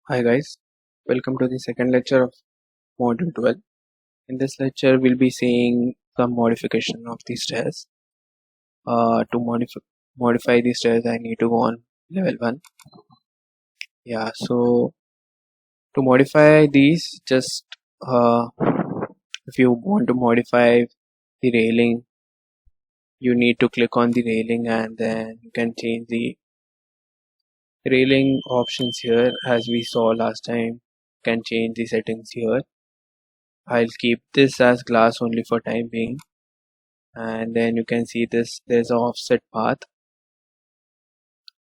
Hi guys, welcome to the second lecture of Module 12. In this lecture, we'll be seeing some modification of the stairs. To modify the stairs, I need to go on level 1. Yeah, so to modify these, just if you want to modify the railing, you need to click on the railing and then you can change the railing options here. As we saw last time, you can change the settings here. I'll keep this as glass only for time being. And then you can see this, there's an offset path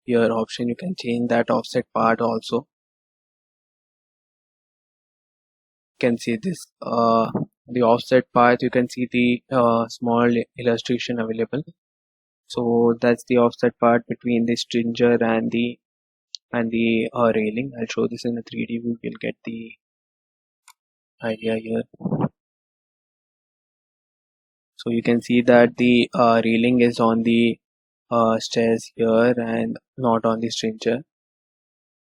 here option. You can change that offset path also. You can see this the offset path. You can see the small illustration available. So that's the offset part between the stringer and the railing. I'll show this in a 3D view. You'll get the idea here. So you can see that the railing is on the stairs here and not on the stringer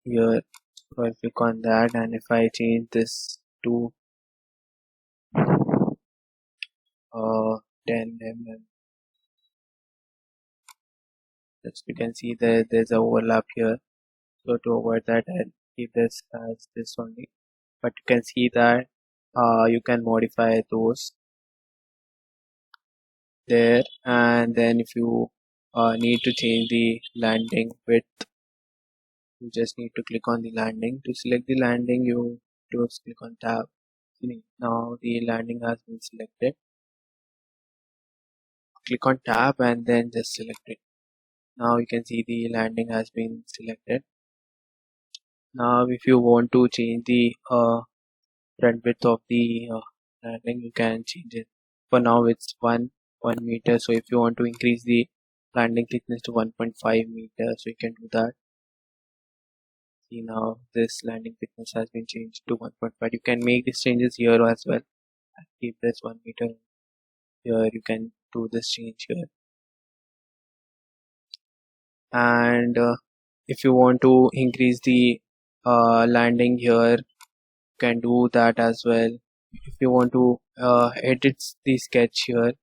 here. So I click on that, and if I change this to 10 mm, just you can see that there's a overlap here. So to avoid that, I'll keep this as this only. But you can see that you can modify those there, and then if you need to change the landing width, you just need to click on the landing. To select the landing, you just click on tab. Now the landing has been selected. Click on tab and then just select it. Now you can see the landing has been selected. Now if you want to change the front width of the landing, you can change it. For now it's 1 meter, so if you want to increase the landing thickness to 1.5 meters, so you can do that. See, now this landing thickness has been changed to 1.5. You can make these changes here as well. Keep this 1 meter here. You can do this change here. And if you want to increase the landing here, you can do that as well. If you want to edit the sketch here,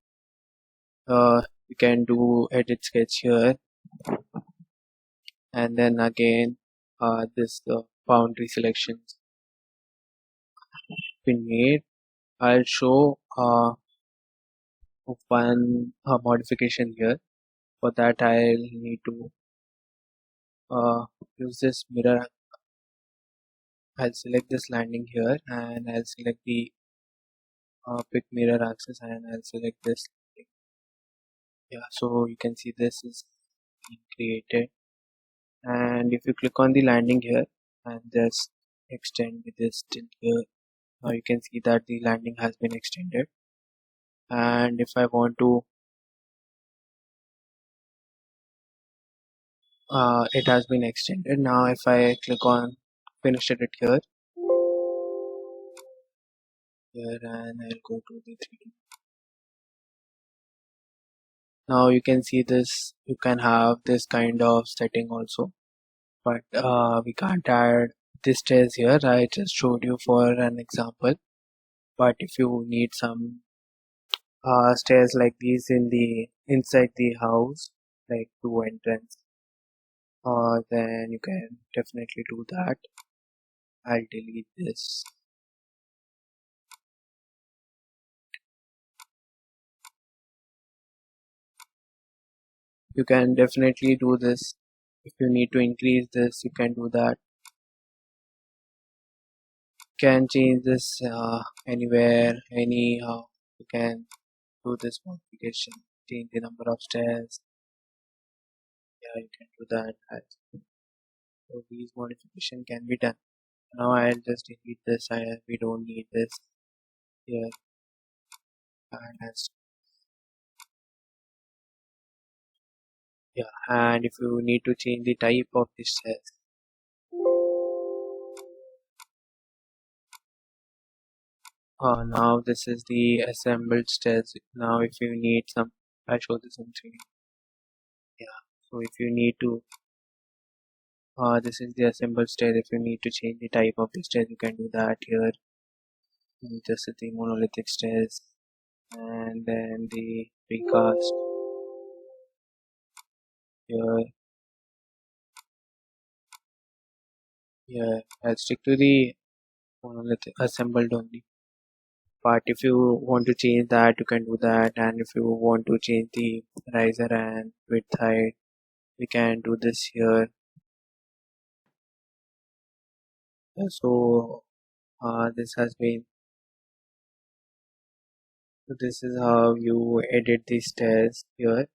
you can do edit sketch here, and then again this boundary selections been made. I'll show one modification here. For that, I'll need to use this mirror. I'll select this landing here, and I'll select the pick mirror axis, and I'll select this. Yeah, so you can see this is being created, and if you click on the landing here and just extend with this till here, now you can see that the landing has been extended. And if I want to it has been extended. Now if I click on finish edit here and I'll go to the 3D. Now you can see this, you can have this kind of setting also, but we can't add this stairs here. I just showed you for an example, but if you need some stairs like these in the inside the house, like two entrance, then you can definitely do that. I'll delete this. You can definitely do this. If you need to increase this, you can do that. You can change this anywhere, anyhow. You can do this modification, change the number of stairs. Yeah, you can do that. So these modification can be done. Now I'll just delete this. We don't need this here. And if you need to change the type of the stairs, now this is the assembled stairs. Now if you need some, I'll show this in 3D. Yeah, so if you need to This is the assemble stair. If you need to change the type of the stair, you can do that here. This is the monolithic stairs, and then the precast here. Yeah, I'll stick to the monolithic assembled only. But if you want to change that, you can do that. And if you want to change the riser and width height, we can do this here. So this has been. So this is how you edit the stairs here.